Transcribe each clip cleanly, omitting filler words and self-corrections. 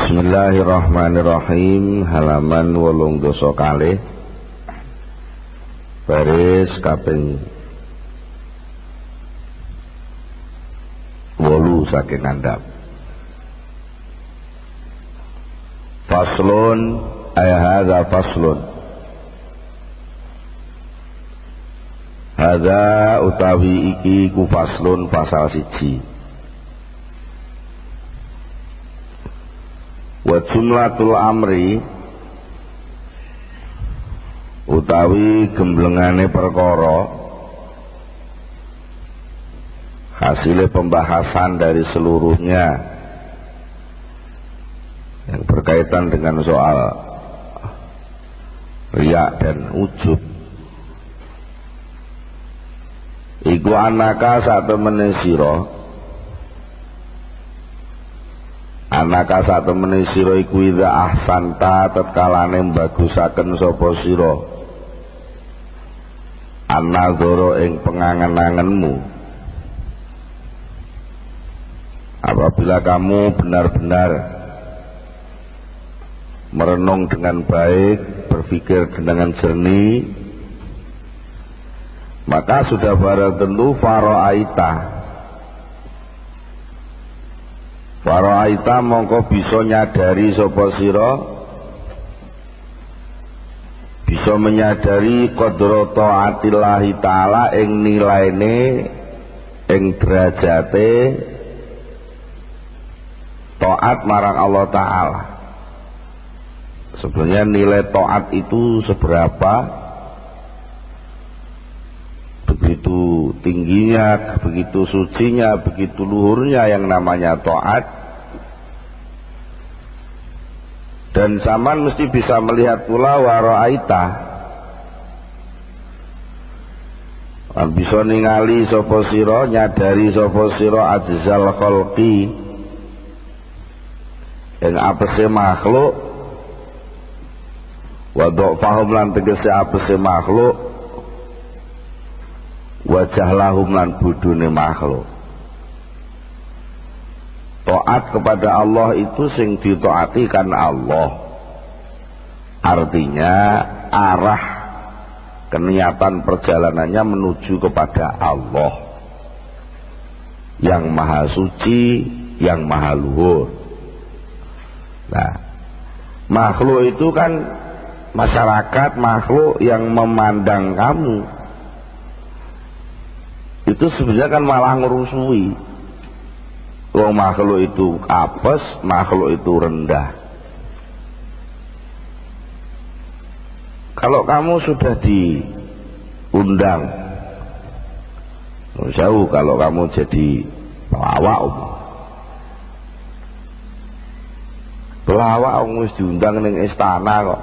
Bismillahirrahmanirrahim. Halaman 8 kalih baris kaping 8 saking ngandhap. Faslun ay hadza faslun. Hadza utawi iki ku faslun pasal 1. Wa jumlatul amri utawi gemblengane perkara, hasil pembahasan dari seluruhnya yang berkaitan dengan soal riya dan ujub, iku anaka satemene sira, anaka satemene sira iku idza ahsanta tatkalane bagusaken sapa sira anadzara ing pengangen-angenmu. Apabila kamu benar-benar merenung dengan baik, berpikir dengan jernih, maka sudah barang tentu Faraita mongko bisa nyadari sapa sira, bisa menyadari qadra taatillahi taala ing nilaine, ing derajate taat marang Allah taala. Sebenarnya nilai taat itu seberapa, begitu tingginya, begitu sucinya, begitu luhurnya yang namanya taat. Dan zaman mesti bisa melihat pula wara'aita, bisa ningali sapa sira, nyadari sapa sira ajzal khalqi yang apese makhluk, wa dhafahum lan tegese apese makhluk, wajah lahum lan budune makhluk. Taat kepada Allah itu sing ditaati kan Allah. Artinya arah keniatan perjalanannya menuju kepada Allah yang maha suci, yang maha luhur. Nah, makhluk itu kan masyarakat, makhluk yang memandang kamu itu sebenarnya kan malah ngerusui. Wong makhluk itu apes, makhluk itu rendah. Kalau kamu sudah diundang, jauh kalau kamu jadi pelawak wis diundang ning istana kok,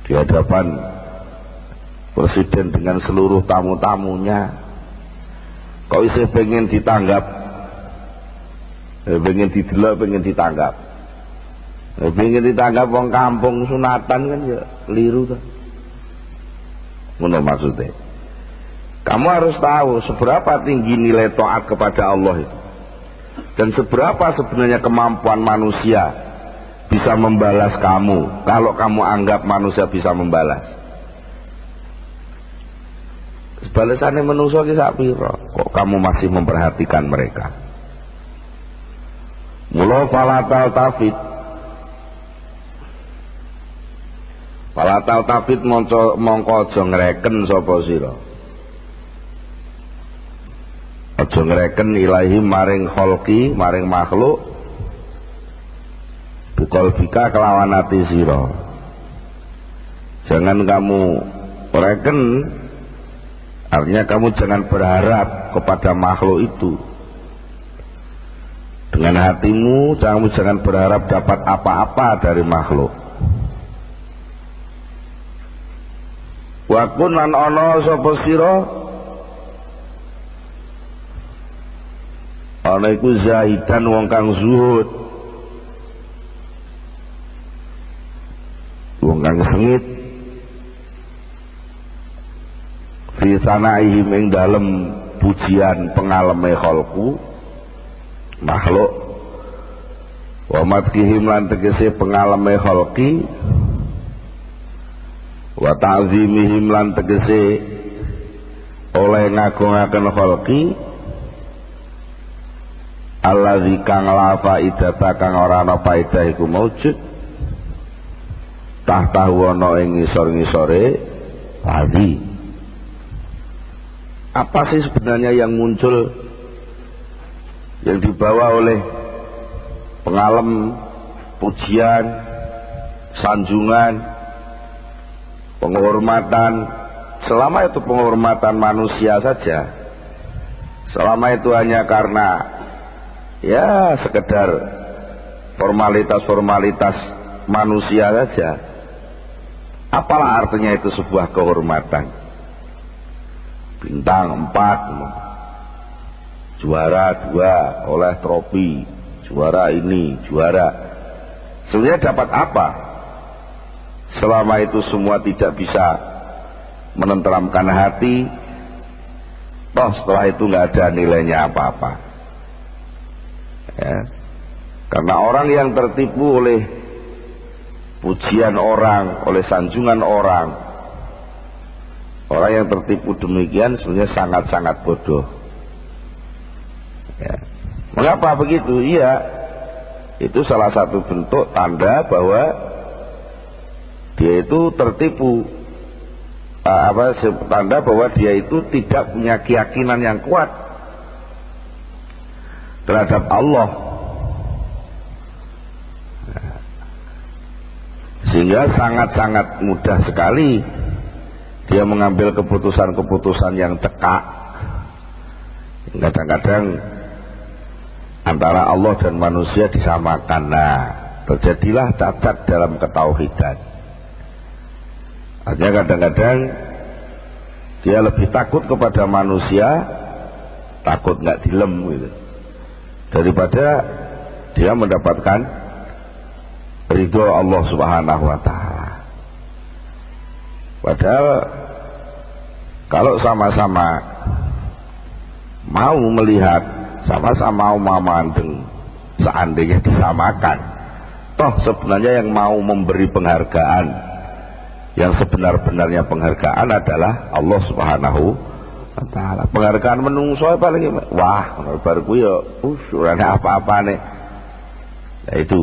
di hadapan presiden dengan seluruh tamu-tamunya, kok isih pengen ditanggap, pengen didelok, pengen ditanggap, pengen ditanggap wong kampung sunatan kan ya keliru kan. Ngono maksudnya. Kamu harus tahu seberapa tinggi nilai taat kepada Allah itu, dan seberapa sebenarnya kemampuan manusia bisa membalas kamu kalau kamu anggap manusia bisa membalas. Balasannya manusia ki sak pira kok kamu masih memperhatikan mereka. Mula falatal tafid mongko aja ngreken sapa sira, aja ngreken ilahi maring kholqi, maring makhluk, biqalbika kelawan ati sira. Jangan kamu reken, artinya kamu jangan berharap kepada makhluk itu. Dengan hatimu kamu jangan berharap dapat apa-apa dari makhluk. Wa kun lan ana sapa sira, ana iku zahidan wong kang zuhud, wong kang sengit, fi sanaihim ing dalem pujian pengaleme kholku makhluk, wa madhihim lan tegese pengaleme khalqi, wa ta'zimihim lan tegese oleh ngagungaken khalqi, allazi kang la faidata kang ora ana faedah iku maujud tahtahu ana ing ngisor-ngisore tadi. Apa sih sebenarnya yang muncul, yang dibawa oleh pengalem, pujian, sanjungan, penghormatan, selama itu penghormatan manusia saja, selama itu hanya karena ya sekedar formalitas-formalitas manusia saja, apalah artinya itu sebuah kehormatan? Bintang 4, juara 2, oleh trofi, juara ini, juara. Sebenarnya dapat apa? Selama itu semua tidak bisa menenteramkan hati, toh setelah itu nggak ada nilainya apa-apa. Ya. Karena orang yang tertipu oleh pujian orang, oleh sanjungan orang, orang yang tertipu demikian sebenarnya sangat-sangat bodoh. Ya. Mengapa begitu? Iya, itu salah satu bentuk tanda bahwa dia itu tertipu. Tanda bahwa dia itu tidak punya keyakinan yang kuat terhadap Allah. Sehingga sangat-sangat mudah sekali dia mengambil keputusan-keputusan yang cekak. Kadang-kadang antara Allah dan manusia disamakan. Nah, terjadilah cacat dalam ketauhidan. Artinya kadang-kadang dia lebih takut kepada manusia, takut nggak dilem gitu, daripada dia mendapatkan ridho Allah Subhanahu wa Ta'ala. Padahal kalau sama-sama mau melihat, sama-sama mau memandang, seandainya disamakan, toh sebenarnya yang mau memberi penghargaan, yang sebenar-benarnya penghargaan adalah Allah Subhanahu wa Ta'ala. Penghargaan menungso paling wah baru ku ya urane apa-apa nih. Ya itu.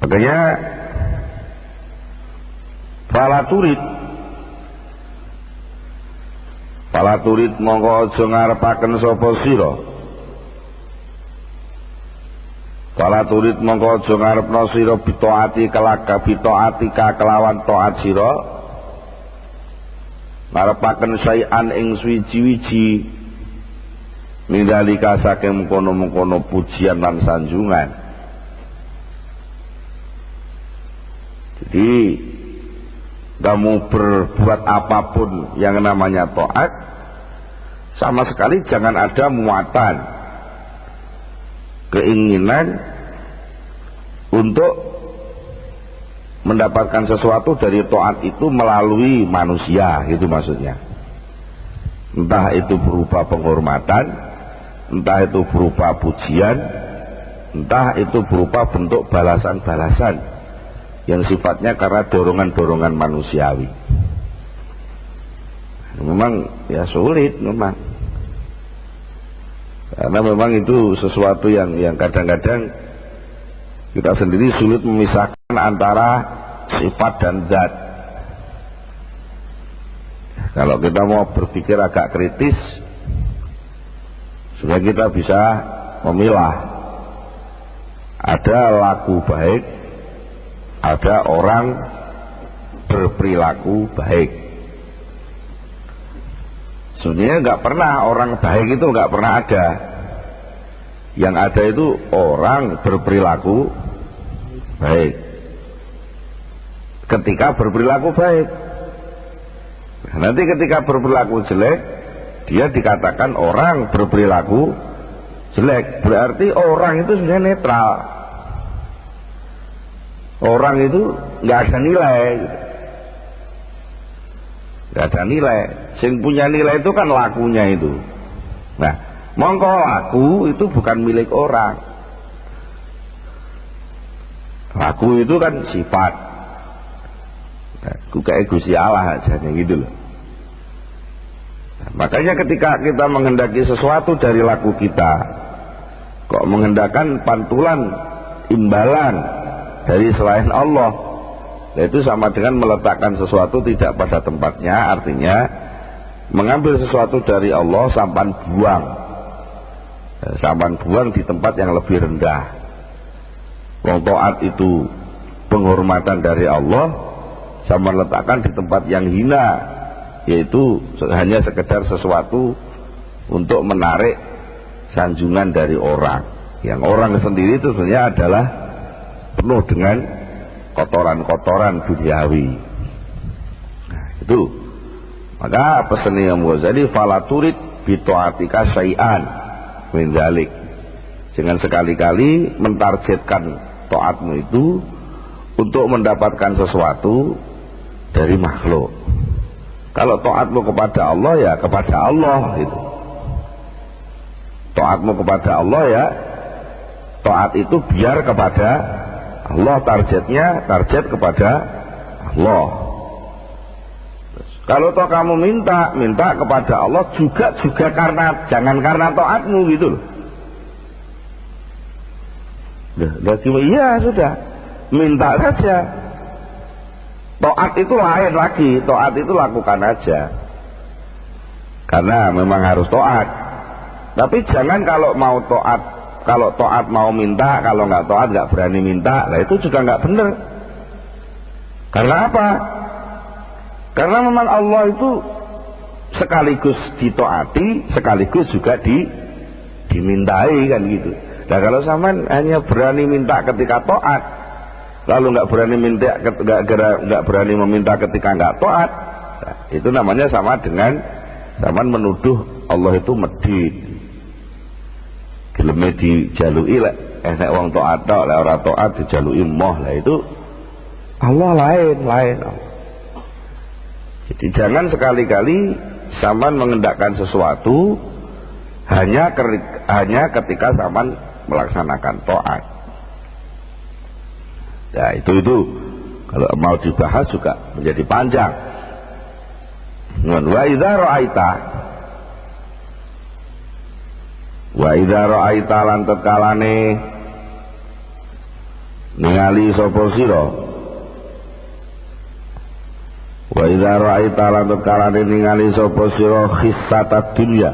Makanya fala turid mongko aja ngarepaken sapa sira. Fala turid mongko aja ngarepno sira bitaati bitaati kelawan taat sira. Ngarepaken sayan ing suwiji-wiji nindalika saking mengkono-mengkono pujian lan sanjungan. Jadi kamu berbuat apapun yang namanya taat, sama sekali jangan ada muatan keinginan untuk mendapatkan sesuatu dari taat itu melalui manusia, itu maksudnya. Entah itu berupa penghormatan, entah itu berupa pujian, entah itu berupa bentuk balasan-balasan yang sifatnya karena dorongan-dorongan manusiawi. Memang ya sulit memang, karena memang itu sesuatu yang kadang-kadang kita sendiri sulit memisahkan antara sifat dan zat. Kalau kita mau berpikir agak kritis, supaya kita bisa memilah, ada laku baik, ada orang berperilaku baik. Sebenarnya nggak pernah orang baik itu nggak pernah ada. Yang ada itu orang berperilaku baik. Ketika berperilaku baik, nanti ketika berperilaku jelek, dia dikatakan orang berperilaku jelek. Berarti orang itu sebenarnya netral. Orang itu nggak ada nilai, nggak ada nilai. Yang punya nilai itu kan lakunya itu. Nah, mongko laku itu bukan milik orang, Laku itu kan sifat. Aku kayak Gusti Allah aja gitu loh. Makanya ketika kita menghendaki sesuatu dari laku kita, kok menghendakkan pantulan imbalan dari selain Allah, itu sama dengan meletakkan sesuatu tidak pada tempatnya. Artinya mengambil sesuatu dari Allah sampan buang di tempat yang lebih rendah. Wong taat itu penghormatan dari Allah, sama letakkan di tempat yang hina, yaitu hanya sekedar sesuatu untuk menarik sanjungan dari orang, yang orang sendiri itu sebenarnya adalah penuh dengan kotoran-kotoran duniawi. Nah, itu maka pesan Imam Ghazali, fala turid bi ta'atika syai'an min dzalik. Jangan sekali-kali mentargetkan taatmu itu untuk mendapatkan sesuatu dari makhluk. Kalau taatmu kepada Allah ya kepada Allah gitu. Taatmu kepada Allah ya taat itu biar kepada Allah, targetnya target kepada Allah. Kalau toh kamu minta kepada Allah juga karena, jangan karena taatmu gitu loh. Iya sudah, minta saja. Taat itu lain lagi, taat itu lakukan aja karena memang harus taat. Tapi jangan kalau mau taat, kalau taat mau minta, kalau nggak taat nggak berani minta, nah itu juga nggak benar. Karena apa? Karena memang Allah itu sekaligus ditaati, sekaligus juga dimintai kan gitu. Nah kalau sampean hanya berani minta ketika taat, lalu nggak berani meminta ketika nggak taat, nah, itu namanya sama dengan sampean menuduh Allah itu medhit. Geleme dijaluki lek nek wong taat tok, lek ora taat dijaluki moh, lah itu Allah lain. Jadi jangan sekali-kali sampean mengendakkan sesuatu hanya ketika sampean melaksanakan taat. Ya itu kalau mau dibahas juga menjadi panjang. Wa idza ra'aita lan tetkalane ningali sapa sira. Wa idza ra'aita lan tetkalane ningali sapa sira khissatad dunya.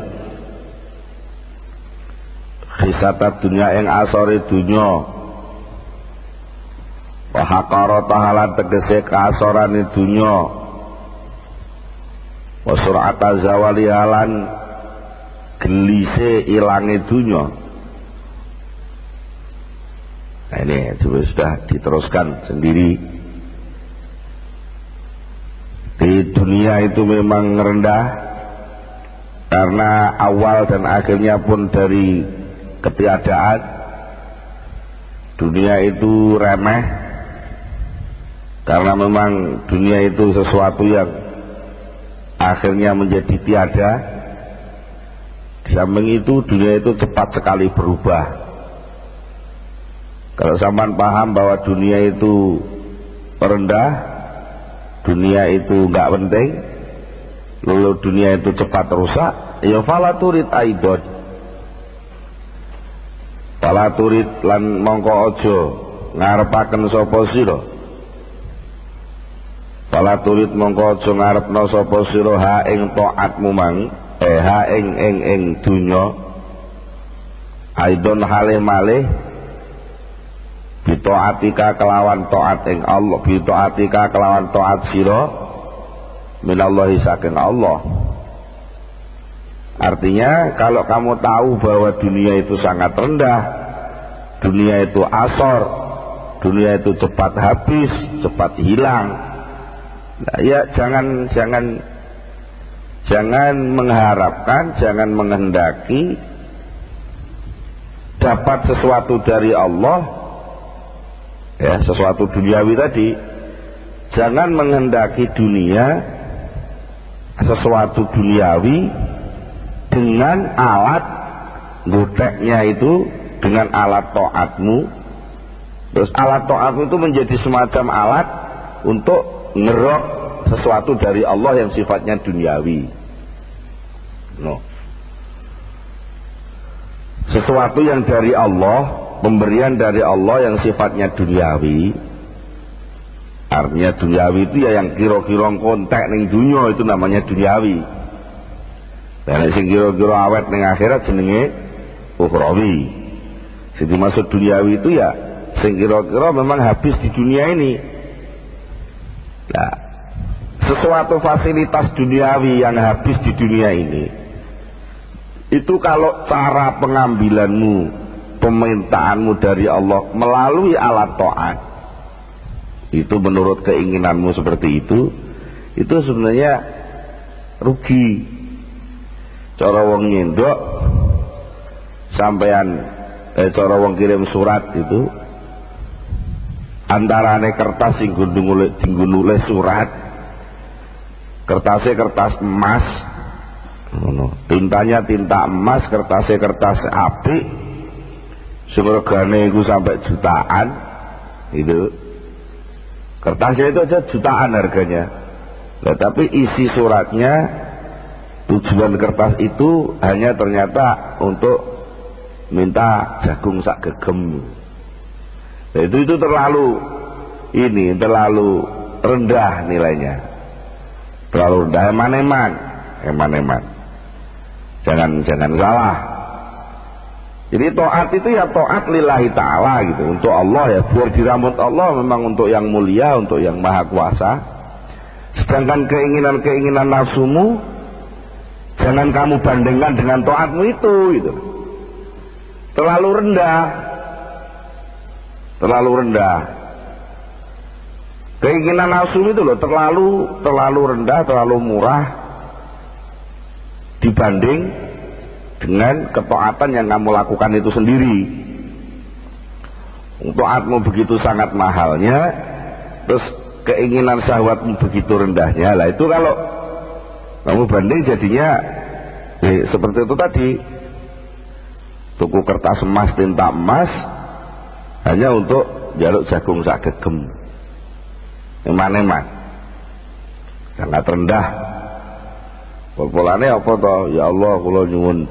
Khissatad dunya ing asore dunya. Wa haqara tahalan tegese kasorane dunya. Wa sur'ata zawali halan gelise ilange dunya. Nah ini juga sudah diteruskan sendiri. Di dunia itu memang rendah karena awal dan akhirnya pun dari ketiadaan. Dunia itu remeh karena memang dunia itu sesuatu yang akhirnya menjadi tiada. Di samping itu dunia itu cepat sekali berubah. Kalau sampean paham bahwa dunia itu rendah, dunia itu enggak penting, lalu dunia itu cepat rusak, ya fala turid aidon. Fala turid lan mongko aja ngarepaken sapa sira. Fala turid mongko aja ngarepno sapa sira ha ing taatmu mang. Ha ing dunya aidon halih malih bitaatika kelawan taat ing Allah, bitaatika kelawan taat sira minallahi saking Allah. Artinya kalau kamu tahu bahwa dunia itu sangat rendah, dunia itu asor, dunia itu cepat habis, cepat hilang, nah, ya jangan mengharapkan, jangan menghendaki dapat sesuatu dari Allah, ya sesuatu duniawi tadi. Jangan menghendaki dunia, sesuatu duniawi dengan alat goteknya itu, dengan alat taatmu, Terus alat taat itu menjadi semacam alat untuk ngerok sesuatu dari Allah yang sifatnya duniawi. No. Sesuatu yang dari Allah, pemberian dari Allah yang sifatnya duniawi. Artinya duniawi itu ya yang kira-kira kontek ning dunya itu namanya duniawi. Dan sing kira-kira awet ning akhirat jenenge ukhrawi. Sing dimaksud duniawi itu ya sing kira-kira memang habis di dunia ini. Nah, sesuatu fasilitas duniawi yang habis di dunia ini, itu kalau cara pengambilanmu, pemintaanmu dari Allah melalui alat taat, itu menurut keinginanmu seperti itu sebenarnya rugi. Cara wong nyendok sampean cara wong kirim surat itu antarane kertas sing nggo nulis surat, kertasnya kertas emas, tintanya tinta emas, kertasnya kertas apik, sing regane iku sampai jutaan, itu kertasnya itu aja jutaan harganya. Nah, tapi isi suratnya, tujuan kertas itu hanya ternyata untuk minta jagung sak gegem. Nah, itu terlalu rendah nilainya, terlalu rendah. Eman-eman. Jangan salah. Jadi taat itu ya taat lillahi ta'ala gitu, untuk Allah ya, biar dirambut Allah, memang untuk yang mulia, untuk yang maha kuasa. Sedangkan keinginan nafsumu jangan kamu bandingkan dengan taatmu itu gitu. Terlalu rendah. Keinginan nafsu itu loh terlalu rendah, terlalu murah dibanding dengan ketaatan yang kamu lakukan itu sendiri. Taatmu begitu sangat mahalnya, terus keinginan syahwatmu begitu rendahnya. Lah itu kalau kamu banding jadinya seperti itu tadi, tuku kertas emas, tinta emas hanya untuk jaluk jagung sak gegem. Eman-eman, sangat rendah. Polane apa toh? Ya Allah, kula nyuwun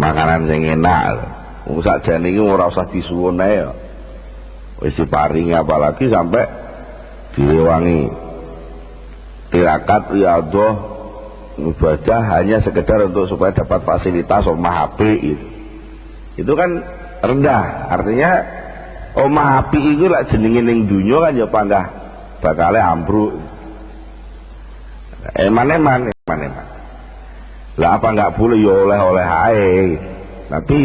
makanan sing enak. Wong sakjane iki ora usah disuwun ae ya. Wis diparingi, apalagi sampai direwangi. Tirakat riyadhah ibadah hanya sekedar untuk supaya dapat fasilitas omah apik gitu. Itu kan rendah. Artinya omah apik iku lak jenenge ning donya kan ya panggah bakale ambruk. Eman-eman. Lah apa enggak boleh ya oleh-oleh ae. Tapi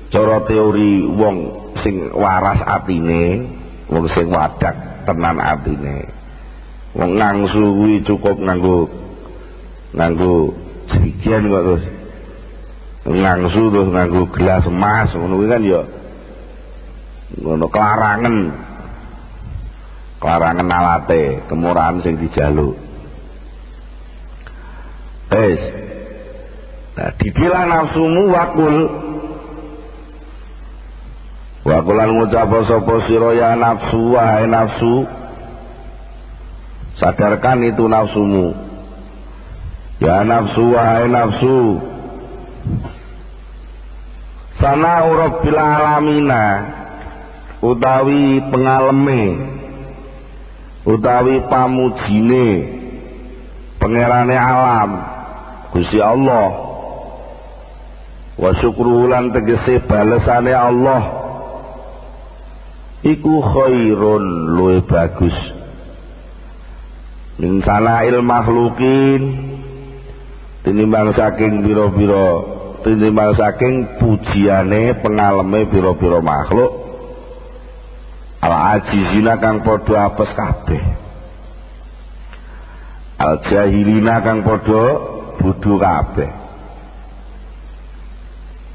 cara teori wong sing waras atine, wong sing wadak tenan atine, wong ngangsu kuwi cukup nganggo jerigen kok, terus ngangsu terus nganggo gelas emas ngono kuwi kan ya ngono klarangan alate, kemurahan sing dijaluk. Nah, dibilang nafsumu wakulan ngucap sapa sira ya nafsu, wahai nafsu, sadarkan itu nafsumu. Ya nafsu, wahai nafsu, sana rabbil alamina, utawi pengaleme, utawi pamujine pangerane alam Gusti Allah, wa syukrulan tegese balesane Allah iku khairun, luwih bagus min sana'il makhlukin, tinimbang saking tinimbang saking pujiane pengaleme pira-pira makhluk al ajizina kang padha apes kabeh, al jahilina kang padha bodho kabeh.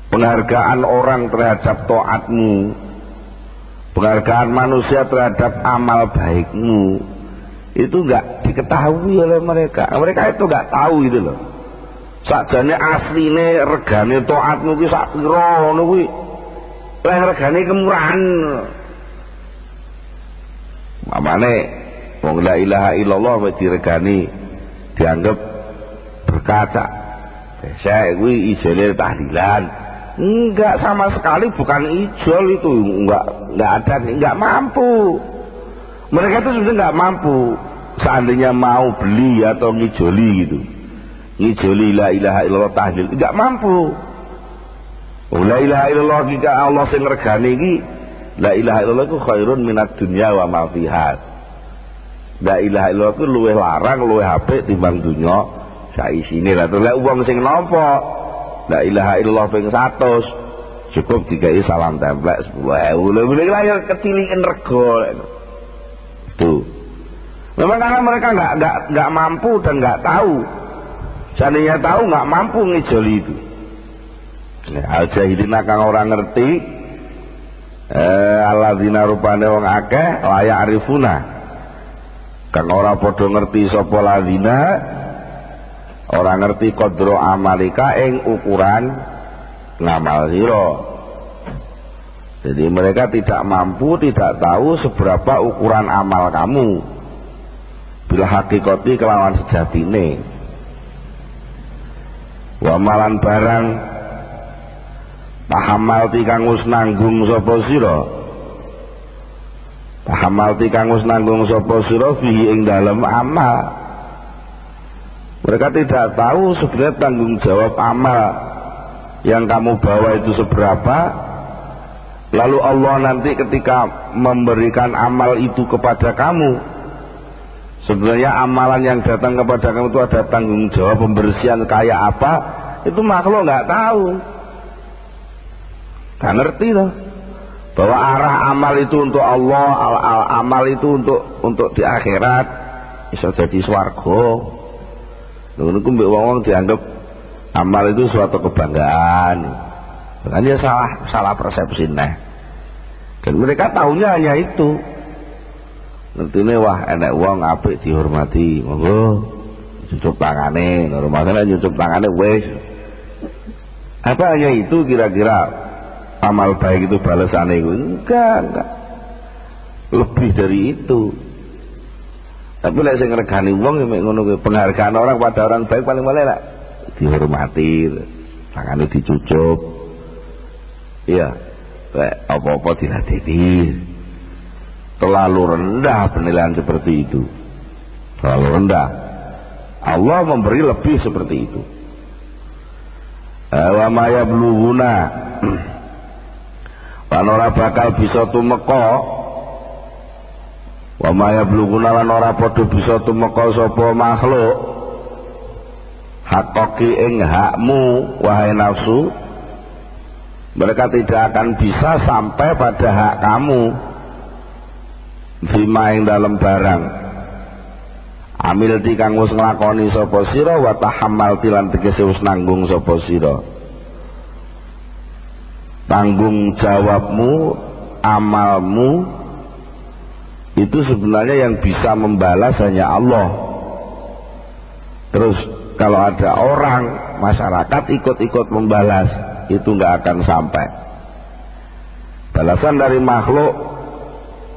Penghargaan orang terhadap taatmu, penghargaan manusia terhadap amal baikmu itu enggak diketahui oleh mereka. Mereka itu enggak tahu gitu loh. Sakjane asline regane taatmu ki sak pira ngono kuwi Lah regane kemurahan. Mamane wong la ilaha illallah wis diregani dianggap berkaca. Saya kuwi ijole tahlilan. Enggak sama sekali, bukan ijol itu, enggak ada, enggak mampu. Mereka itu sebenarnya enggak mampu. Seandainya mau beli atau ngijoli gitu, ngijoli la ilaha illallah tahlil, enggak mampu. La ilaha illallah jika Allah sing ngregani iki, la ilaha illallah itu khairun minad dunya wa ma fiha. La ilaha illallah itu luwih larang, luwih apik timbang dunya saisine. Lah terus wong sing nampa la ilaha illallah ping 100 cukup dikai salam templek 10.000. Lha lahir ketiliken rego. Tuh. Memang karena mereka enggak mampu dan enggak tahu. Seandainya tahu enggak mampu ngijoli itu. Al-jahilina kang ora ngerti, alladzina rupane wong akeh layak arifuna. Kang ora padha ngerti sapa ladzina, ora ngerti qadra amalika ing ukuran ngamal sira. Jadi mereka tidak mampu, tidak tahu seberapa ukuran amal kamu. Bila hakikati kelawan sejatine. Wa malan barang pahamalti kang wis nanggung sapa sira. Pahamalti kang wis nanggung sapa sira fihi ing dalem amal. Mereka tidak tahu sebenarnya tanggung jawab amal yang kamu bawa itu seberapa. Lalu Allah nanti ketika memberikan amal itu kepada kamu, sebenarnya amalan yang datang kepada kamu itu ada tanggung jawab pembersihan kayak apa, itu makhluk nggak tahu, nggak ngerti loh, bahwa arah amal itu untuk Allah, amal itu untuk di akhirat, bisa jadi swarga. Lalu mbek wong dianggap amal itu suatu kebanggaan, kan dia salah persepsi nih. Dan mereka tahunya hanya itu. Ngertine wah enek wong apik dihormati, monggo cucuk tangane, normalnya cucuk tangane wis. Apa hanya itu kira-kira amal baik itu balasannya itu? Enggak. Lebih dari itu. Tapi lek sing ngregani wong mek ngono kuwi, penghargaan orang pada orang baik paling lah dihormati, tangane dicucuk. Iya. Lek apa-apa diladeni. Terlalu rendah penilaian seperti itu, terlalu rendah. Allah memberi lebih seperti itu. Wa ma yablughuna lan ora bakal bisa tumeka, wa ma yablughuna lan ora padha bisa tumeka sapa makhluk haqqi ing hakmu wahai nafsu. Mereka tidak akan bisa sampai pada hak kamu bima ing dalam barang amil ti kang wis nglakoni sapa sira wa tahammal lan tegese wis nanggung sapa sira. Tanggung jawabmu, amalmu itu sebenarnya yang bisa membalas hanya Allah. Terus kalau ada orang masyarakat ikut-ikut membalas, itu nggak akan sampai. Balasan dari makhluk,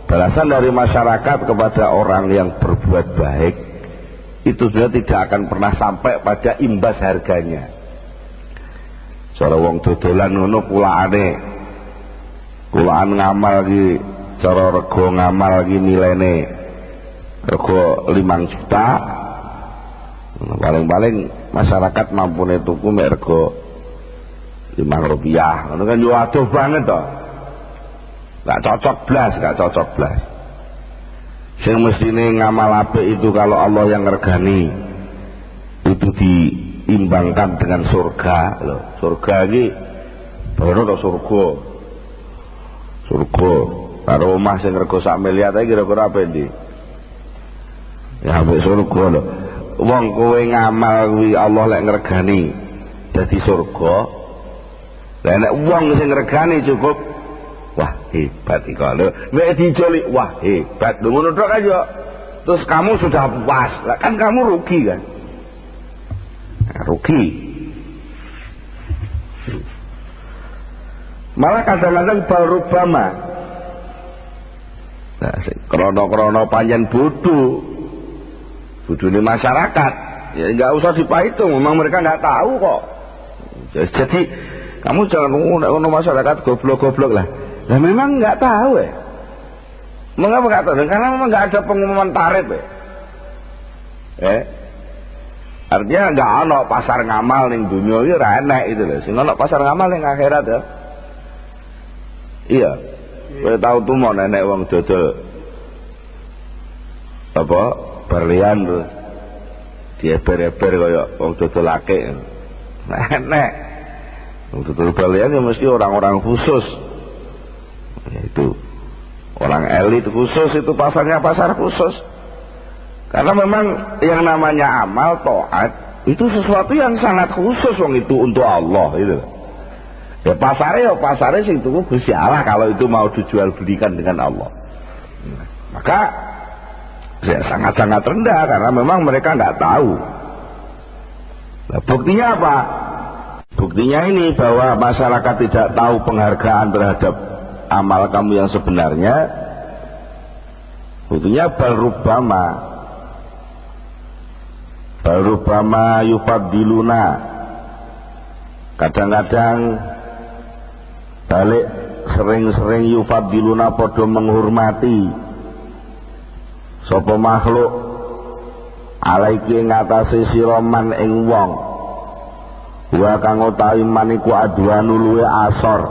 balasan dari masyarakat kepada orang yang berbuat baik itu sudah tidak akan pernah sampai pada imbas harganya. Cara wong dodolan ngono kulaan ngamal lagi, cara rego ngamal lagi nilainya rego 5 juta, paling-paling masyarakat mampu tuku mek rego 5 rupiah, itu kan waduh banget toh, gak cocok blas. Sing mestine ngamal apik itu kalau Allah yang ngergani itu diimbangkan dengan surga loh. Surga ini baru to surga karo omah sing rego 1 miliar iki kira-kira apa ndi ya ambek surga lho. Wong kowe ngamal kuwi Allah lek ngregani dadi surga. Lah nek wong sing ngregani cukup, wah hebat iki lho. Nek dijoli, wah hebat. Lho ngono tok aja. Terus kamu sudah puas. Lah kan kamu rugi kan? Nah, rugi. Malah kadang-kadang balrubama. Nah, krono-krono panjen bodoh ini masyarakat. Ya nggak usah dipahitung, memang mereka nggak tahu kok. Jadi kamu jangan ngomong masyarakat goblok-goblok lah. Nah memang nggak tahu ya. Mengapa nggak tahu? Karena memang nggak ada pengumuman tarif ya. Artinya nggak ada pasar ngamal ning dunia ini enak itu loh. Sing ada pasar ngamal ning akhirat ya. Iya. Kowe tahu tuh mau nenek wong dodol apa berlian tuh dieber-eber kaya wong dodol akeh. Nenek wong dodol berlian ya mesti orang-orang khusus. Yaitu orang elit khusus, itu pasarnya pasar khusus. Karena memang yang namanya amal taat itu sesuatu yang sangat khusus wong itu untuk Allah itu. Ya pasarnya sing tuku Gusti Allah kalau itu mau dijual belikan dengan Allah. Maka ya sangat-sangat rendah karena memang mereka nggak tahu. Nah, buktinya apa? Buktinya ini bahwa masyarakat tidak tahu penghargaan terhadap amal kamu yang sebenarnya. Buktinya balrubama yufaddiluna, kadang-kadang balik sering-sering yufaddiluna podo menghormati sapa makhluk alaiki ngatasi siroman ing wong wa kang utawi maniku adwanu luwe asor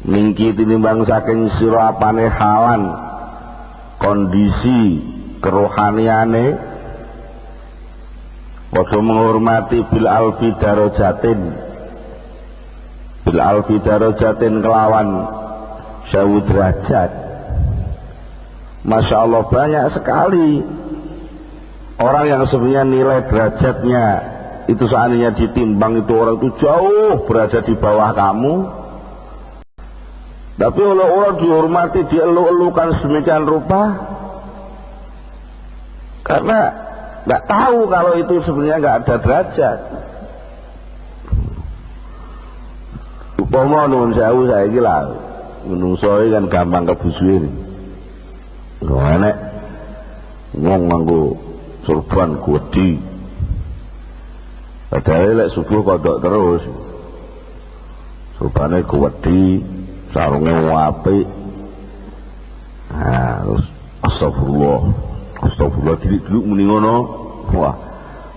mingki tinimbang saking sira apane halan kondisi kerohaniane podo menghormati bil alfi darajatin kelawan 1000 derajat. Masya Allah banyak sekali orang yang sebenarnya nilai derajatnya itu seandainya ditimbang itu orang itu jauh berada di bawah kamu, tapi oleh orang dihormati, dielu-elukan sedemikian rupa karena nggak tahu kalau itu sebenarnya nggak ada derajat. Upama nuwun sewu saiki lah menungso kan gampang kebusuhe. Lho enek wong nganggo sorban gede. Padahal lek subuh kodok terus. Sorbane gede, sarunge apik. Nah, terus astagfirullah didik-didik muni ngono. Wah,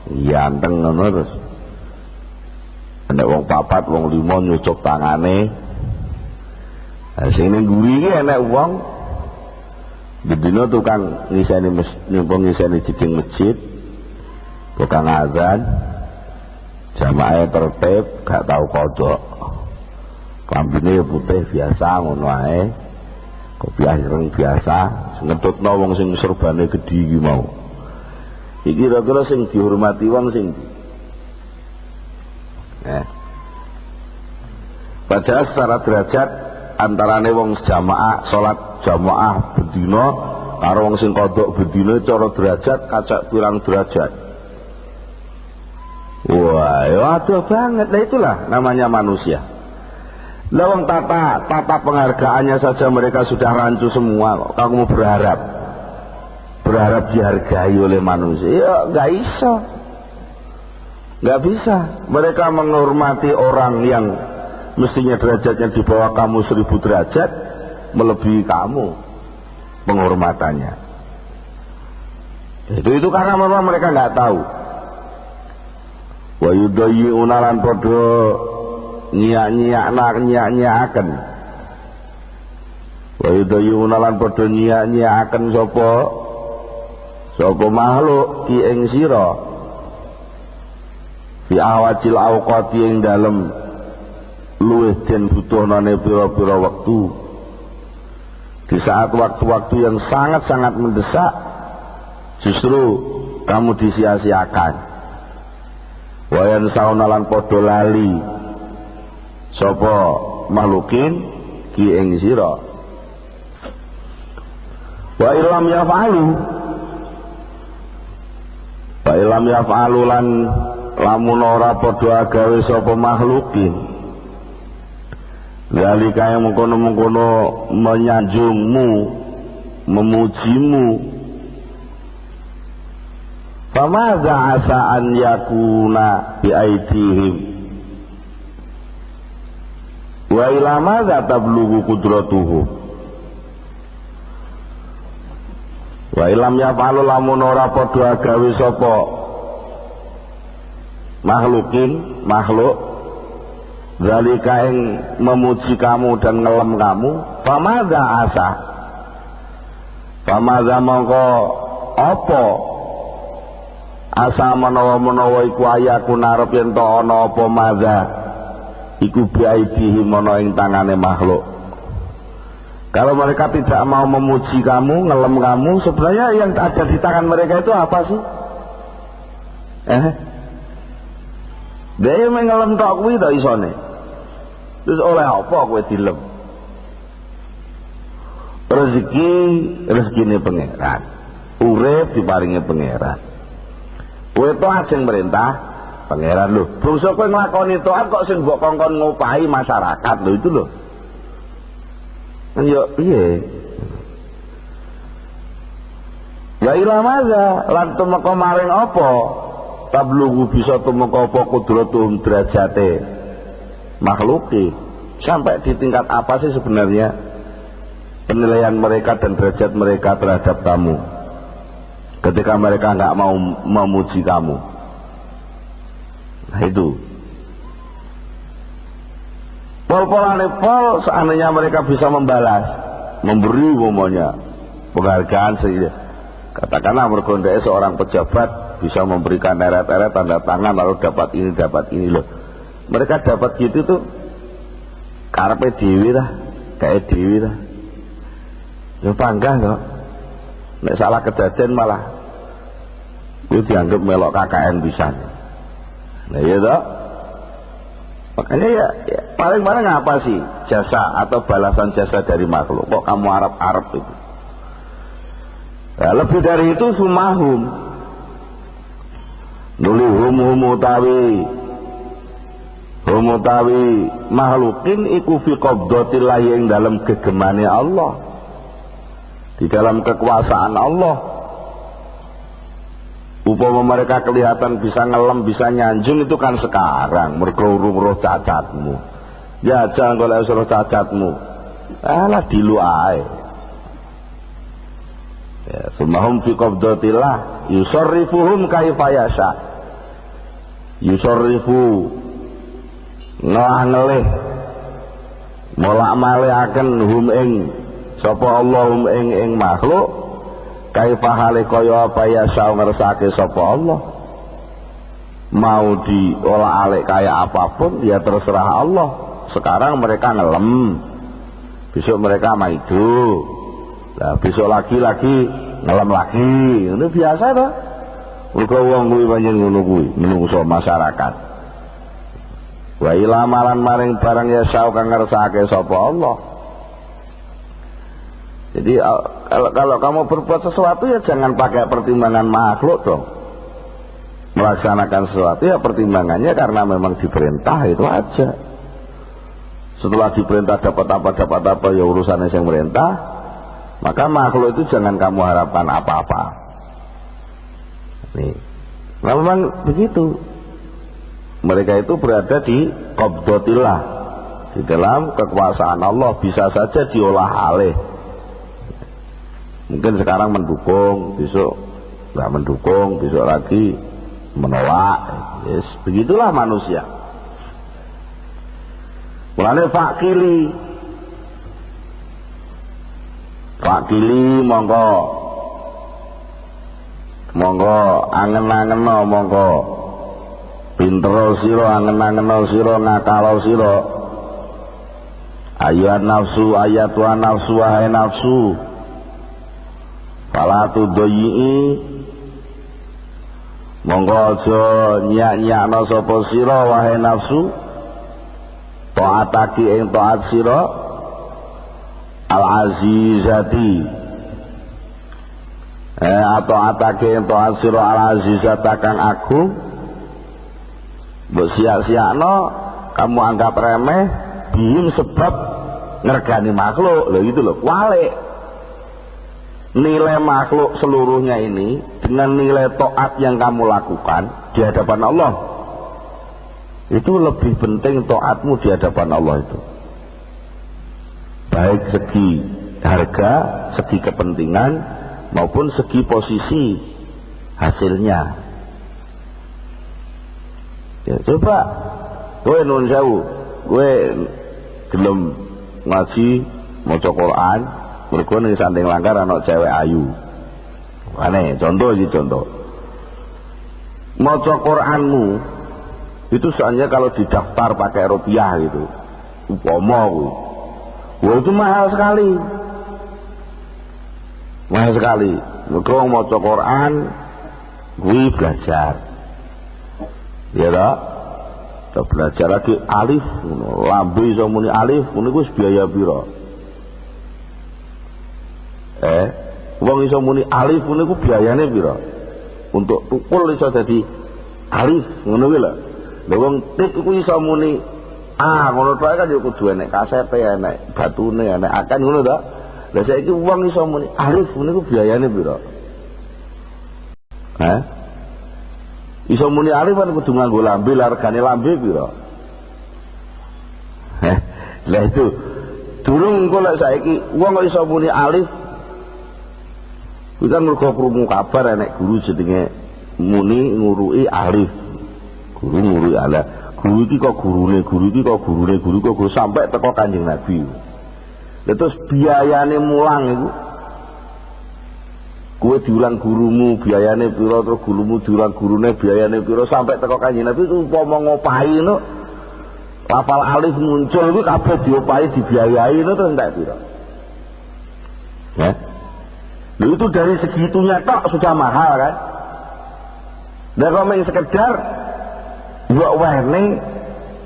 ganteng ngono terus. Nek wong 4 wong 5 nyucuk tangane. Sing ning nguri iki enek wong bedino tukang ngiseni cicing masjid, tukang azan, jamaah tertib, gak tahu kodok, klambine putih biasa ngono ae, kopiah ireng biasa, ngentutno wong sing serbane gedhi iki mau. Iki kira-kira sing dihormati wong sing padahal secara derajat antarane wong jamaah salat jamaah bedino karo wong sing kodok bedino cara derajat kacak pirang derajat. Wah, ya aduh banget. Nah itulah namanya manusia. Lah wong tata penghargaannya saja mereka sudah rancu semua kok. Kamu berharap dihargai oleh manusia? Ya nggak bisa. Nggak bisa. Mereka menghormati orang yang mestinya derajatnya di bawah kamu 1000 derajat, melebihi kamu penghormatannya. Itu karena memang mereka nggak tahu. Wa yudayyi'una lan padha nyiak-nyiakaken. Wa yudayyi'una lan padha nyiak-nyiakaken sapa makhluk ki ing sira fi awajil awqati ing dalem luwih den butuhnane pira-pira wektu. Di saat waktu-waktu yang sangat-sangat mendesak justru kamu disia-siakan. Wayan saunalan padha lali sapa makhlukin ki ing sira. Wa illam yaf'alu lan lamun ora padha agawe sapa makhlukin Zalika yang mengkono-mengkono menyanjungmu, memujimu. Famadza asa an yakuna bi aidihim wa ila madza tablughu qudratuhu wa ilam yafalu lamun ora padha gawe sapa makhluk zalika yang memuji kamu dan ngelem kamu. Famadza asa, famadza mongko apa asa menawa iku ayaku narep yen to ana apa madza iku biaidihi ana ing tangane makhluk. Kalau mereka tidak mau memuji kamu, ngelem kamu, sebenarnya yang ada di tangan mereka itu apa sih? Dia ngelem tok kuwi to isone. Terus oleh apa kowe dilem? Rezekine pangeran. Urip diparingi pangeran. Kowe to ajeng merintah pangeran lho. Bangsa kowe nglakoni taat kok sing mbok kongkon ngupahi masyarakat lho itu lho. Yo piye? Ya ilamaza lan tumeka maring apa? Tablughu bisa tumeka apa kudratuhum derajate makhluki. Sampai di tingkat apa sih sebenarnya penilaian mereka dan derajat mereka terhadap kamu ketika mereka nggak mau memuji kamu? Nah itu pol-polane pol, seandainya mereka bisa membalas, memberi umumnya penghargaan sehingga katakanlah mergondai seorang pejabat bisa memberikan eret-eret tanda tangan lalu dapat ini loh. Mereka dapat gitu tuh karepe dhewe lah, kayak dhewe lah. Ya bangga kok. Nek salah kedaden malah itu dianggap melok KKN bisa. Nah iya toh. Makanya ya paling-paling apa sih jasa atau balasan jasa dari makhluk? Kok kamu Arab itu? Nah, lebih dari itu sumahum nulihum utawi makhlukin iku fi qabdatillah yang dalam gegemane Allah, di dalam kekuasaan Allah. Upama mereka kelihatan bisa ngelem, bisa nyanjung itu kan sekarang mergo roh cacatmu. Ya jangan golek roh cacatmu. Alah dilu ae. Ya, sumahum fi qabdatillah yusarrifuhum kaifa yasha. Yusarrifu ngelih molak-malihaken hum ing sapa Allah hum ing makhluk kaifa hale kaya apa ya sa ngersake sapa Allah. Mau diolah-alik kayak apapun ya terserah Allah. Sekarang mereka ngelem, besok mereka maido, nah besok lagi ngelem lagi. Itu biasa toh. Mergo wong kuwi pancen ngono kuwi menungso masyarakat. Wa ila malan maring barang ya sa kang ngersake sapa Allah. Jadi kalau kamu berbuat sesuatu ya jangan pakai pertimbangan makhluk dong. Melaksanakan sesuatu ya pertimbangannya karena memang diperintah itu aja. Setelah diperintah dapat apa ya urusannya yang merintah. Maka makhluk itu jangan kamu harapkan apa-apa. Nih, nah, memang begitu. Mereka itu berada di qabdatillah, di dalam kekuasaan Allah, bisa saja diolah alih. Mungkin sekarang mendukung, besok nggak mendukung, besok lagi menolak. Yes, begitulah manusia. Mulane fakili monggo angen-angeno monggo pintero sira angen-angeno sira ngakalo sira ayat nafsu ayatuan nafsu wahai nafsu fala tudayyi monggo aja nyak-nyakno sapa sira wahai nafsu taataki ing taat sira al azizati atau atake ento asiro al azizata kang agung mbok sia-siakno kamu anggap remeh bihim sebab ngergani makhluk. Loh gitu loh, walik. Nilai makhluk seluruhnya ini dengan nilai taat yang kamu lakukan di hadapan Allah, itu lebih penting taatmu di hadapan Allah itu, baik segi harga, segi kepentingan maupun segi posisi hasilnya. Ya, coba gue nun sewu, gue gelem ngaji maca Quran, mergo ning Sanding Langkar ana cewek ayu. Aneh, contoh iki contoh. Maca Quranmu itu soalnya kalau didaftar pakai rupiah gitu, umpama kuwi. Wah, itu mahal sekali. Mahal sekali. Mergo maca Quran kuwi belajar. Ya ta? Kita belajar lagi alif, lambe iso muni alif, muni ku biaya pira? Wong iso muni alif muni ku biayane pira? Untuk tukul iso dadi alif, ngono kuwi lho. Lha wong tik ku iso muni ngono tok kan ya kudu enek kasete, enek batune, enek akan ngono ta. Lah saiki wong iso muni alif muni ku biayane pira? Iso muni alif kan kudu nganggo lambe, regane lambe pira? Lah itu durung engko lek saiki wong kok iso muni alif. Kuwi kan mergo krungu kabar enek guru jenenge muni nguruki alif. Guru nguruki alif. Guru iki kok gurune, guru sampai teko Kanjeng Nabi. Lah terus biayane mulang iku kowe diulang gurumu biayane pira, terus gurumu diulang gurune biayane pira sampai teko Kanjeng Nabi itu umpama ngopahi no lafal alif muncul kuwi kabeh diopahi dibiayai no terus entek pira. Ya. Lho itu dari segitunya tok sudah mahal kan. Lah kok mung sekedar mbok wehne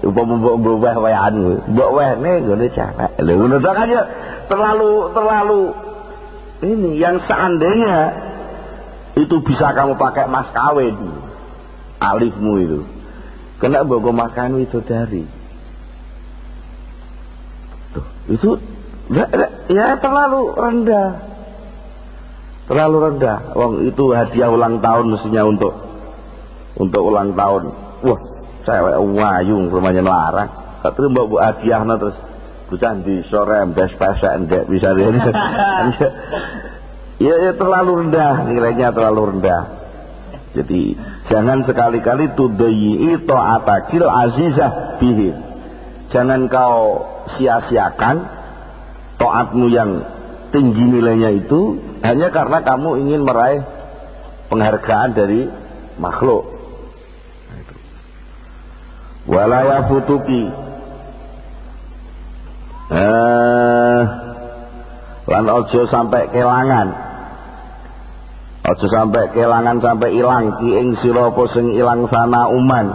umpama mbok weh-wehan mbok wehne ngene cewek. Lho ngono tok kan ya terlalu ini yang seandainya itu bisa kamu pakai mas kawin alifmu itu kena bawa mas kawin itu dari tuh, itu ya terlalu rendah wong itu hadiah ulang tahun mestinya untuk ulang tahun. Wah cewek wayung rumahnya larang terus mbak bu hadiah terus bocah di sore embes pesek ndek bisa ini. Ya terlalu rendah, nilainya terlalu rendah. Jadi jangan sekali-kali tudayyi ta'atakil azizah bihi. Jangan kau sia-siakan taatmu yang tinggi nilainya itu hanya karena kamu ingin meraih penghargaan dari makhluk. Wala yafutuki lan ojo sampai kelangan, sampai ilang ki ing sira apa sing ilang sana uman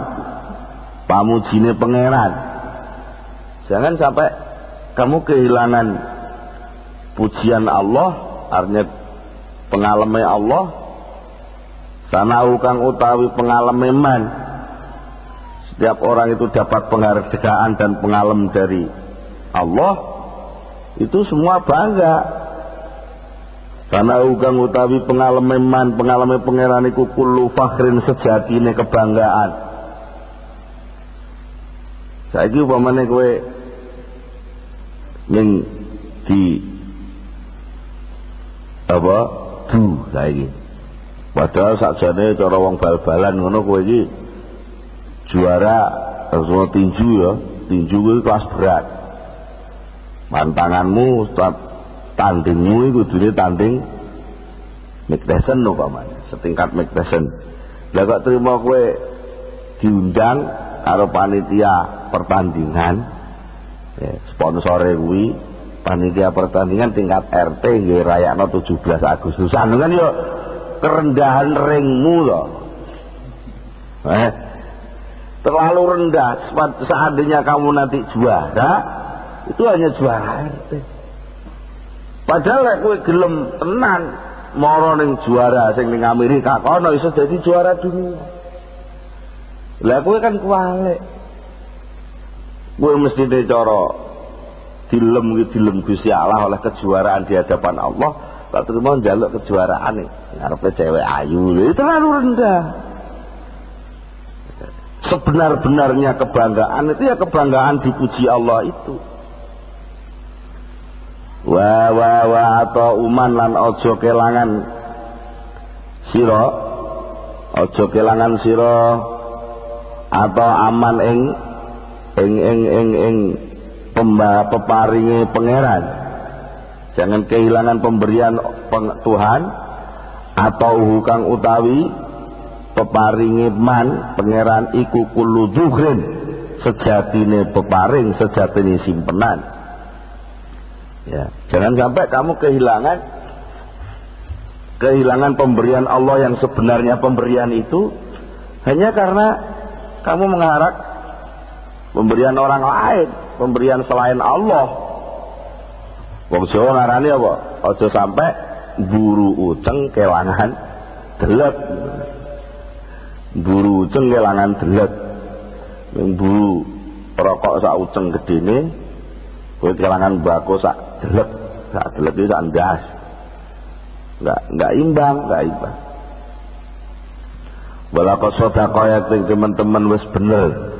pamujine pangeran. Jangan sampai kamu kehilangan pujian Allah, artinya pengalame Allah, sana kang utawi pengalame man. Setiap orang itu dapat penghargaan dan pengalem dari Allah, itu semua bangga. Karena ugang utawi pengalame man, pengalame pangeran iku kullu fakhrin sejatine kebanggaan. Saiki upamane kowe ning di apa saiki. Padahal sakjane cara wong bal-balan ngono kowe iki juara semua tinju ya, tinju kuwi kelas berat. Mantanganmu tandingmu itu kudune tanding Mike Tyson umpamanya, setingkat Mike Tyson. Lah kok terima kowe diundang karo panitia pertandingan, ya, sponsore kuwi panitia pertandingan tingkat RT nggih rayakno 17 Agustusan kan yo kerendahan ringmu loh. Terlalu rendah. Seandainya kamu nanti juara, itu hanya juara RT. Padahal lek kowe gelem tenan mara ning juara sing ning Amerika kono iso jadi juara dunia. Lah kowe kan kuwalik. Kowe mesti cara dilem Gusti Allah oleh kejuaraan di hadapan Allah, tak terima njaluk kejuaraan ngarepe cewek ayu. Itu terlalu rendah. Sebenar-benarnya kebanggaan itu ya kebanggaan dipuji Allah itu. Wa atau uman lan ojo kelangan sira, ojo kelangan sira atau aman ing peparinge pangeran. Jangan kehilangan pemberian Tuhan atau hukang utawi peparinge man pangeran iku kullu dzukrin sejatine peparing, sejatine simpenan. Ya, jangan sampai kamu kehilangan pemberian Allah yang sebenarnya pemberian itu hanya karena kamu mengharap pemberian orang lain, pemberian selain Allah. Wong Jawa ngarani apa? Aja sampai buru uceng kelangan delet. Buru uceng kelangan delet. Yang buru rokok sak uceng gedene, kowe kelangan bako sak delet itu sak ndas. Enggak imbang. Walaqad sadaqa yakti teman-teman wis bener.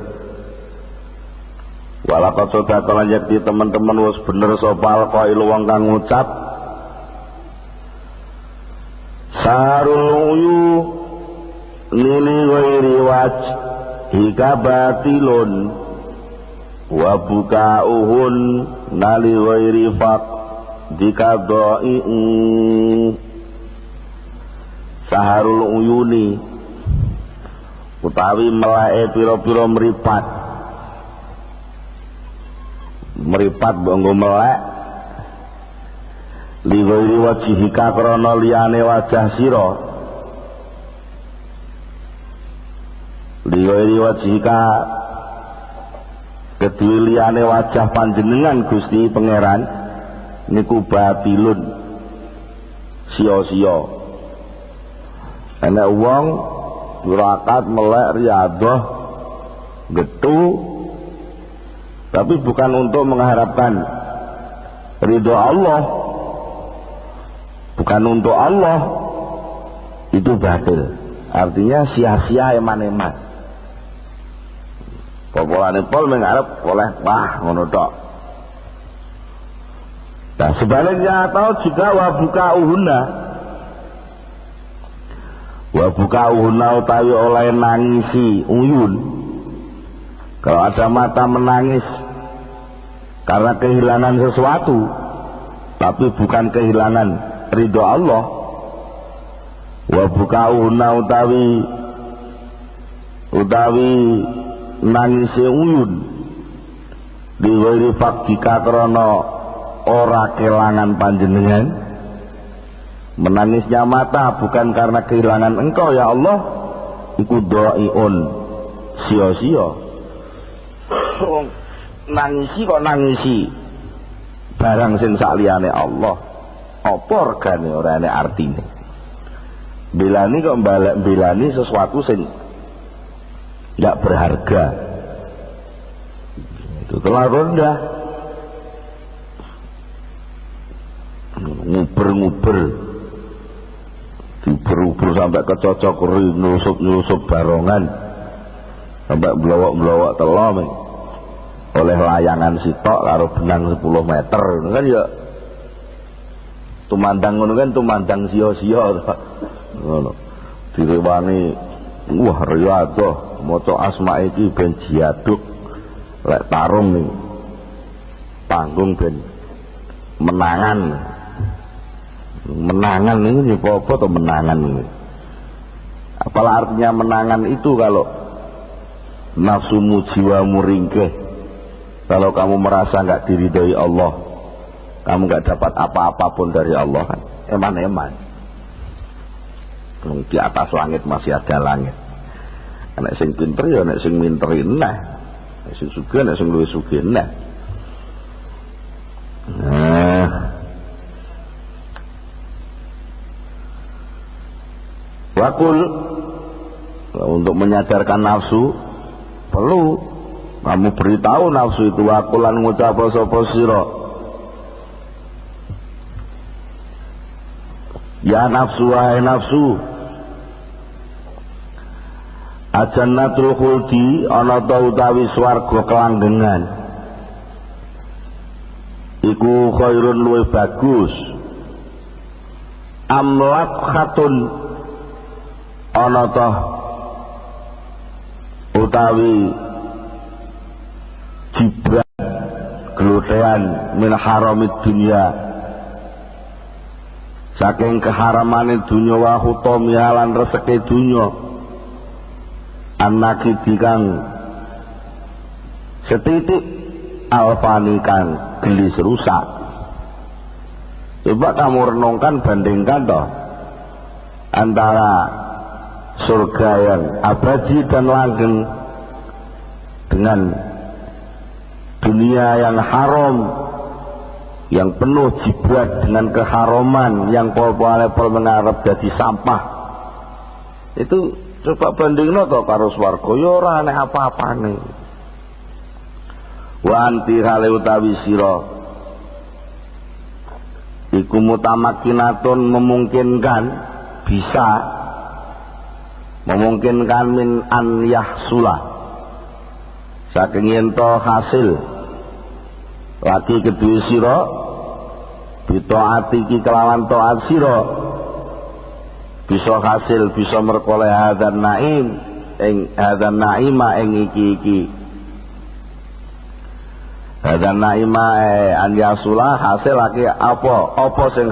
Walaqad sadaqa yakti teman-teman wis bener sapa qail wong kang ngucap sarul uyu lili ghairi waj hika batilun wa buka'uhun nali ghairi faq dikadha'i saharul uyuni utawi meleke pira-pira meripat banggo melek li ghairi wajhika krana liyane wajah sira li ghairi wajhika kedue liyane wajah panjenengan Gusti Pangeran niku batilun sia-sia. Enek wong durakat melek riyadhah getu tapi bukan untuk mengharapkan ridho Allah, bukan untuk Allah, itu batil, artinya sia-sia eman-eman. Popolane pol mengharap oleh ngono tok. Nah sebaliknya atau juga wabuka uhuna utawi oleh nangisi uyun. Kalau ada mata menangis karena kehilangan sesuatu tapi bukan kehilangan ridho Allah, wabuka uhuna utawi nangisi uyun di ghairi fakdika krana ora kelangan panjenengan. Menangisnya mata bukan karena kehilangan engkau ya Allah, iku dha'iun sia-sia. Nangisi barang sing sakliyane Allah, apa regane ora ana artine. Belani kok belani sesuatu sing enggak berharga, itu terlalu rendah. Nguber diuber-uber sampai kecocok nyusup barongan sampai blowok telom oleh layangan sitok karo benang 10 meter kan ya tumandang ngono kan tumandang sia-sia ngono direwani wah riyadhah maca asma iki ben jiaduk lek tarung ning panggung ben menangan ini apa atau menangan ini. Apalah artinya menangan itu kalau nafsumu jiwamu ringkih, kalau kamu merasa nggak diridhoi Allah, kamu nggak dapat apa-apapun dari Allah kan eman-eman. Di atas langit masih ada langit. Nek sing pinter ya nek sing minterin nah, nek sing sugih nek sing luwih sugih nah. Wakul untuk menyadarkan nafsu perlu kamu beritahu nafsu itu wakulan ngucap sapa sira Ya nafsu wahai nafsu, ajannatul khuldi ana ta utawi swarga kelanggengan iku khairun luwih bagus, amlak khatun ana ta utawi jibran gelothean min haramid dunya saking keharamane dunya wa hutamiha lan reseke dunya anaki dikang setitik alfani kang gelis rusak. Coba kamu renungkan, bandingkan toh antara surga yang abadi dan langgeng dengan dunia yang haram, yang penuh jibrat dengan keharaman, yang pol-pol mengarep jadi sampah. Itu coba bandingno to karo swarga, ya ora aneh apa-apane. Wa anti hale utawi sira iku mutamakkinatun memungkinkan, bisa memungkinkan min an yahsula saking yen to hasil lagi kedue sira bitaati iki kelawan taat sira bisa hasil, bisa merkoleh hadan naim ing hadan naima ing iki hadan naima an yasula hasil lagi apa sing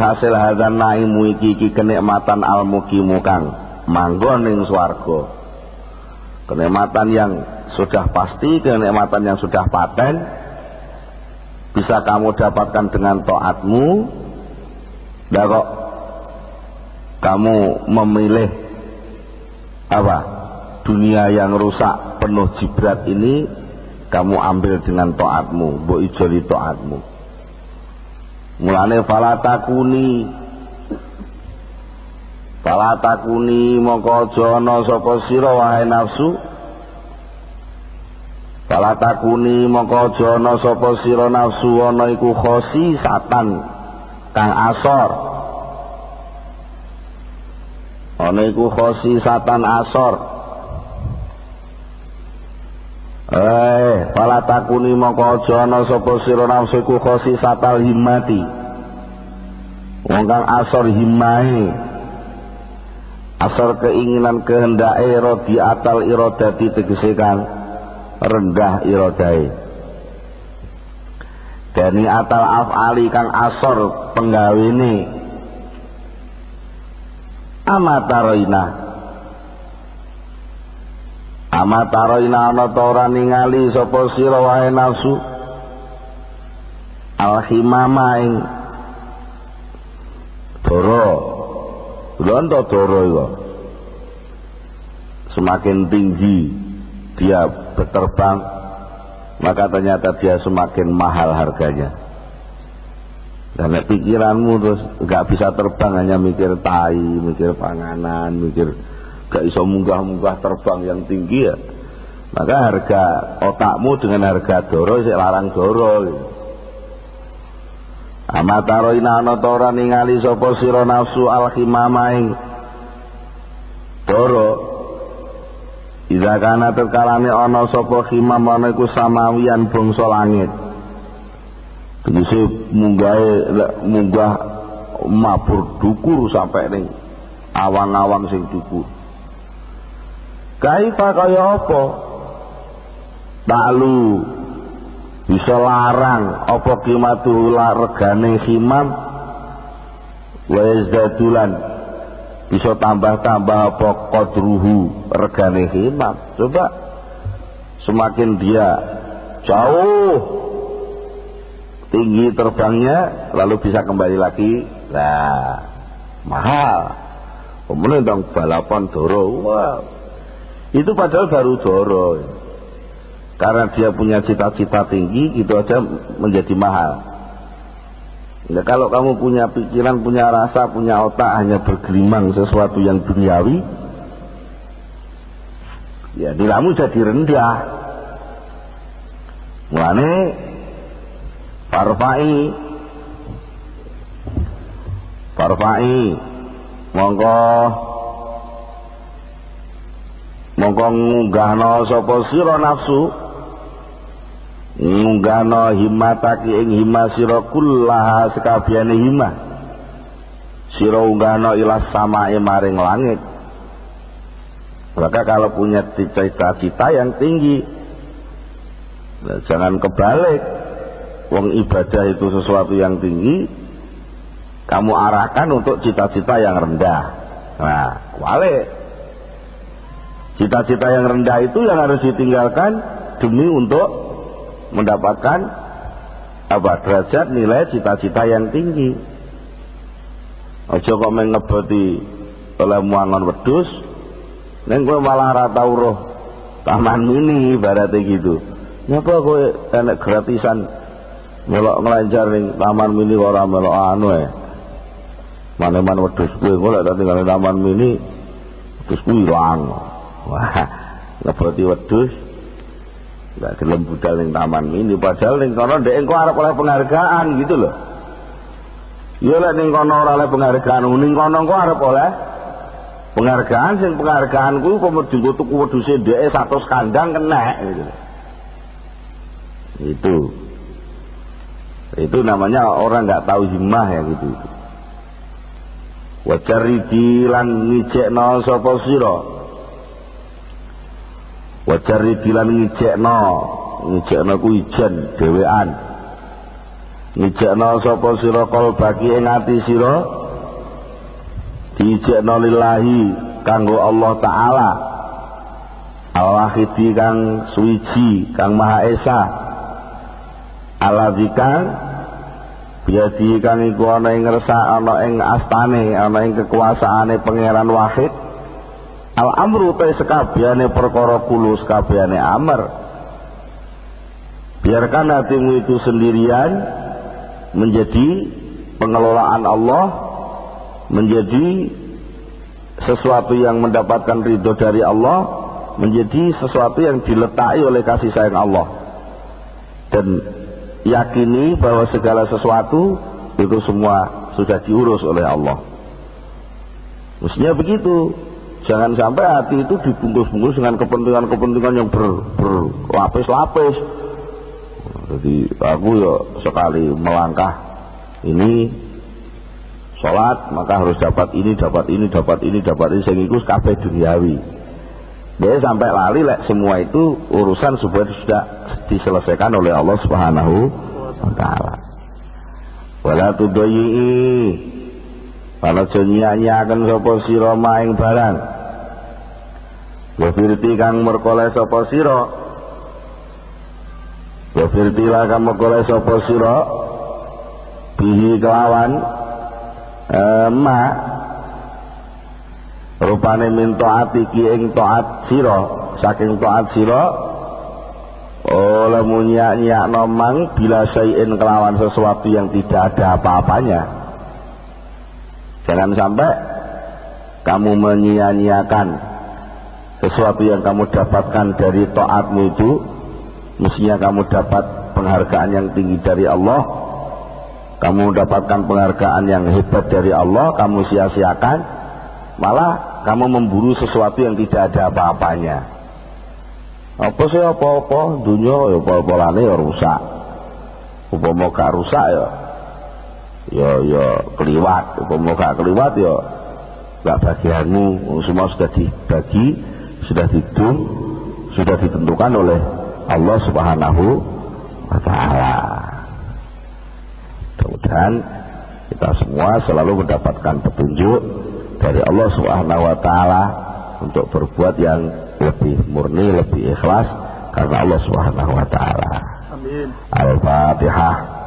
hasil hadan naimu iki kenikmatan al muqimu kang manggon ing swarga, kenikmatan yang sudah pasti, kenikmatan yang sudah paten bisa kamu dapatkan dengan taatmu. Lah kok kamu memilih apa dunia yang rusak penuh jibrat ini, kamu ambil dengan taatmu, mbok ijoli taatmu. Mulane falatakuni mongko aja ana sapa sira wahai nafsu, falatakuni mongko aja ana sapa sira nafsu ana iku khosi satan kang asor, ana iku khosi satan asor. Fala takuni mongko aja ana sapa sira nafsu iku khosi satal himmati, wong kang asor himmahe, asor keinginan kehendake, rodi atal iradati tegese kang rendah iradahe, dani atal af'ali kang asor penggawene. Amataroina ana ta ora ningali sapa sira wae nafsu alhimama ing dara. Lha dara iku semakin tinggi dia berterbang, maka ternyata dia semakin mahal harganya. Dan pikiranmu terus gak bisa terbang, hanya mikir tai, mikir panganan, mikir gak iso munggah-munggah terbang yang tinggi ya, maka harga otakmu dengan harga doro sik larang doro gitu. Amataroina ana ta ora ningali sapa sira nafsu alhimamaing doro, ida kana terkalane ana sapa himam ana iku samawian bangsa langit. Tegese munggah mabur dukur sampai ning awang-awang sing dukur. Kaifa kaya apa taklu bisa larang apa qimatu regane himam wa yazdadulan bisa tambah-tambah apa qadruhu regane himam. Coba semakin dia jauh tinggi terbangnya lalu bisa kembali lagi, lah mahal. Kemudian dong balapan doro, wah itu padahal baru doro, karena dia punya cita-cita tinggi itu aja menjadi mahal. Nah, kalau kamu punya pikiran, punya rasa, punya otak hanya bergelimang sesuatu yang duniawi, ya nilaimu jadi rendah. Mulane farfa'i farfa'i mongko ngunggahno sapa sira nafsu, ngunggahno himmataki ing himma sira kullaha sekabehane himma sira unggahno ilas samae maring langit. Maka kalau punya cita-cita yang tinggi, jangan kebalik. Wong ibadah itu sesuatu yang tinggi, kamu arahkan untuk cita-cita yang rendah. Nah, balik. Cita-cita yang rendah itu yang harus ditinggalkan demi untuk mendapatkan derajat nilai cita-cita yang tinggi. Aja kok mengeboti oleh muangon wedhus, ning kowe malah ora tau roh taman mini ibarate gitu. Nyapa kowe enek gratisan melok ngelancar ning taman mini kok ora melok anu Maneman wedhus kowe lek tinggal taman mini wedhus kuwi ilang. Wah, ngeboti wedhus gak gelem budal ning taman mini, padahal ning kono ndek engko arep oleh penghargaan gitu loh. Ya lek ning kono ora oleh penghargaan, ning kono engko arep oleh penghargaan, sing penghargaan kuwi kok medhinggo tuku wedhuse ndeke 100 kandang kenek gitu. Itu namanya orang nggak tahu himmah ya gitu. Wajaridi lan ngijekno sapa sira, wajaridi lan ngijekno ku ijen dhewean, ngijekno sapa sira qalbaki ing ati sira, diijekno lillahi kanggo Allah Ta'ala al-wahidi kang suwiji kang maha esa, aladikang biadi kang iku ana ing ngersa, ana ing astane, ana ing kekuasaane pangeran wahid, al-amru te sekabehane perkara kulo sekabehane amr. Biarkan hatimu itu sendirian menjadi pengelolaan Allah, menjadi sesuatu yang mendapatkan ridho dari Allah, menjadi sesuatu yang diletakkan oleh kasih sayang Allah. Dan yakini bahwa segala sesuatu itu semua sudah diurus oleh Allah. Mestinya begitu. Jangan sampai hati itu dibungkus-bungkus dengan kepentingan-kepentingan yang berlapis-lapis. Jadi aku ya sekali melangkah ini sholat maka harus dapat ini, dapat ini, dapat ini, dapat ini, sehingga itu kabeh duniawi. Dia sampai lali semua itu urusan sudah diselesaikan oleh Allah Subhanahu wa Ta'ala. Wala tudayyi Kalau nyanyiaken sapa sira maing barang, wafirti kang merkoleh sapa sira, wafirti lah kang merkoleh sapa sira, bihi kelawan ma rupane min taati ki ing taat sira, saking taat sira oleh munyak-nyak nomang bila syai'in kelawan sesuatu yang tidak ada apa-apanya. Jangan sampai kamu menyia-nyiakan sesuatu yang kamu dapatkan dari taatmu itu. Mestinya kamu dapat penghargaan yang tinggi dari Allah, kamu dapatkan penghargaan yang hebat dari Allah, kamu sia-siakan, malah kamu memburu sesuatu yang tidak ada apa-apanya. Apa sih apa-apa dunia ya pol-polane ya rusak, upama gak rusak ya keliwat, upama gak keliwat ya gak bagianmu, semua sudah dibagi, sudah didum, sudah ditentukan oleh Allah Subhanahu wa Ta'ala. Mudah-mudahan kita semua selalu mendapatkan petunjuk dari Allah Subhanahu wa Ta'ala untuk berbuat yang lebih murni, lebih ikhlas karena Allah Subhanahu wa Ta'ala. Amin. Al-Fatihah.